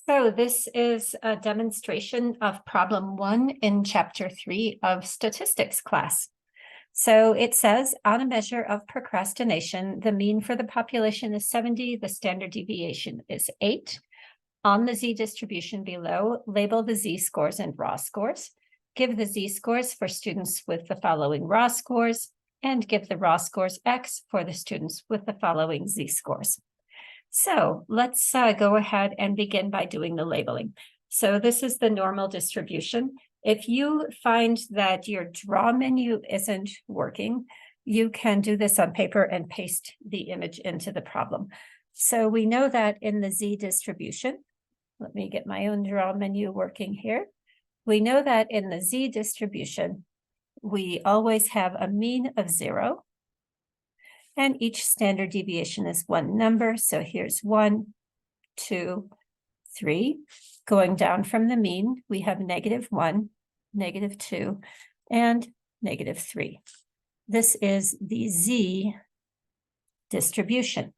So this is a demonstration of problem 1 in chapter 3 of statistics class. So it says on a measure of procrastination, the mean for the population is 70, the standard deviation is 8. On the z-distribution below, label the z-scores and raw scores. Give the z-scores for students with the following raw scores, and give the raw scores x for the students with the following z-scores. So let's go ahead and begin by doing the labeling. So this is the normal distribution. If you find that your draw menu isn't working, you can do this on paper and paste the image into the problem. So we know that in the z distribution, let me get my own draw menu working here. We know that in the z distribution, we always have a mean of 0. And each standard deviation is one number. So here's 1, 2, 3. Going down from the mean, we have -1, -2, and -3. This is the z distribution.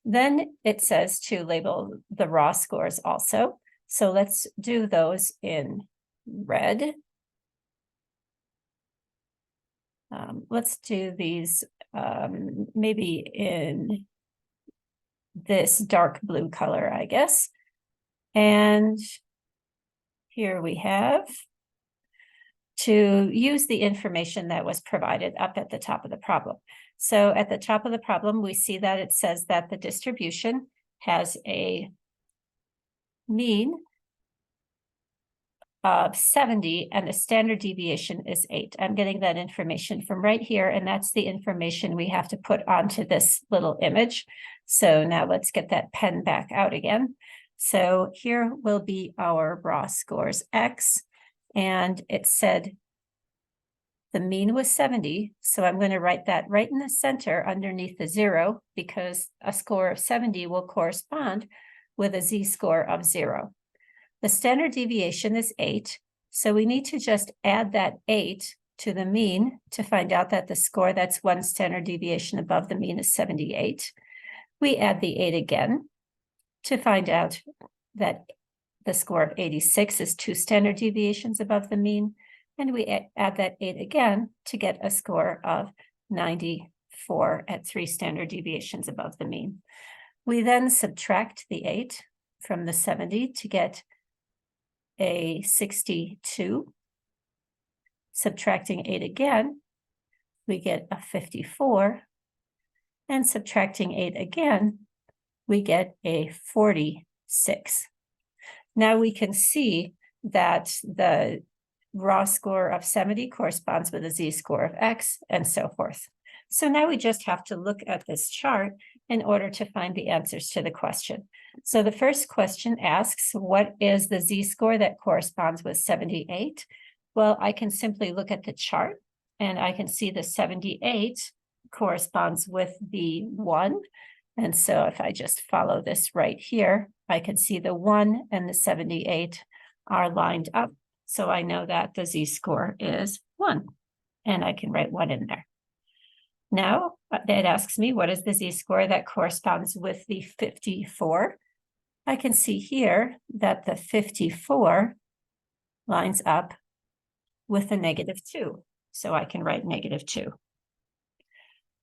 Then it says to label the raw scores also. So let's do those in red. Let's do these maybe in this dark blue color, I guess. And here we have to use the information that was provided up at the top of the problem. So at the top of the problem, we see that it says that the distribution has a mean of 70 and the standard deviation is 8. I'm getting that information from right here, and that's the information we have to put onto this little image. So now let's get that pen back out again. So here will be our raw scores x, and it said the mean was 70. So I'm going to write that right in the center underneath the 0, because a score of 70 will correspond with a z-score of 0. The standard deviation is 8, so we need to just add that 8 to the mean to find out that the score that's one standard deviation above the mean is 78. We add the 8 again to find out that the score of 86 is 2 standard deviations above the mean, and we add that 8 again to get a score of 94 at 3 standard deviations above the mean. We then subtract the 8 from the 70 to get a 62. Subtracting 8 again, we get a 54. And subtracting 8 again, we get a 46. Now we can see that the raw score of 70 corresponds with a z-score of x, and so forth. So now we just have to look at this chart in order to find the answers to the question. So the first question asks, what is the z-score that corresponds with 78? Well, I can simply look at the chart, and I can see the 78 corresponds with the 1. And so if I just follow this right here, I can see the 1 and the 78 are lined up. So I know that the z-score is 1, and I can write 1 in there. Now it asks me, what is the z-score that corresponds with the 54? I can see here that the 54 lines up with the -2, so I can write -2.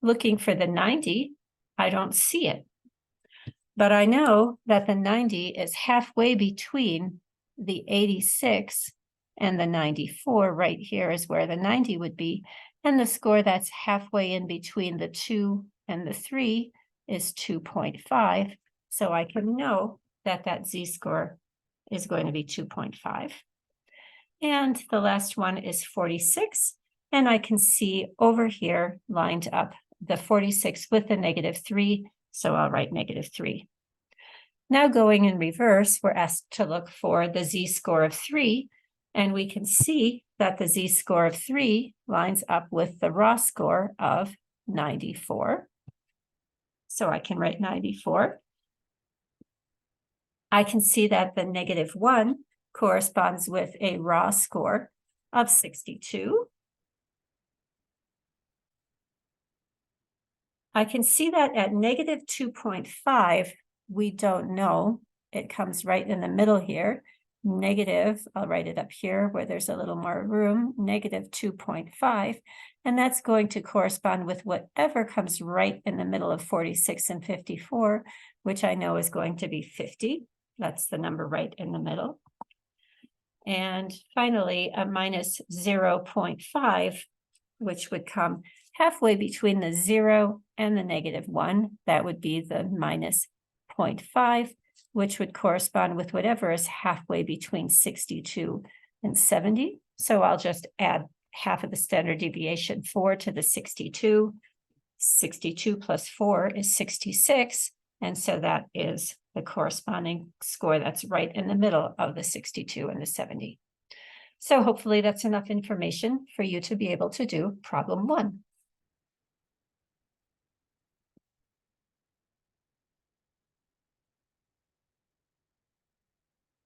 Looking for the 90, I don't see it, but I know that the 90 is halfway between the 86 and the 94. Right here is where the 90 would be. And the score that's halfway in between the 2 and the 3 is 2.5. So I can know that that z-score is going to be 2.5. And the last one is 46. And I can see over here lined up the 46 with the -3. So I'll write -3. Now going in reverse, we're asked to look for the z-score of 3. And we can see that the z-score of 3 lines up with the raw score of 94. So I can write 94. I can see that the -1 corresponds with a raw score of 62. I can see that at -2.5, we don't know it comes right in the middle here. Negative, I'll write it up here where there's a little more room, negative 2.5. And that's going to correspond with whatever comes right in the middle of 46 and 54, which I know is going to be 50. That's the number right in the middle. And finally, a minus 0.5, which would come halfway between the 0 and the -1. That would be the minus 0.5, which would correspond with whatever is halfway between 62 and 70. So I'll just add half of the standard deviation, 4 to the 62. 62 plus 4 is 66. And so that is the corresponding score that's right in the middle of the 62 and the 70. So hopefully that's enough information for you to be able to do problem 1.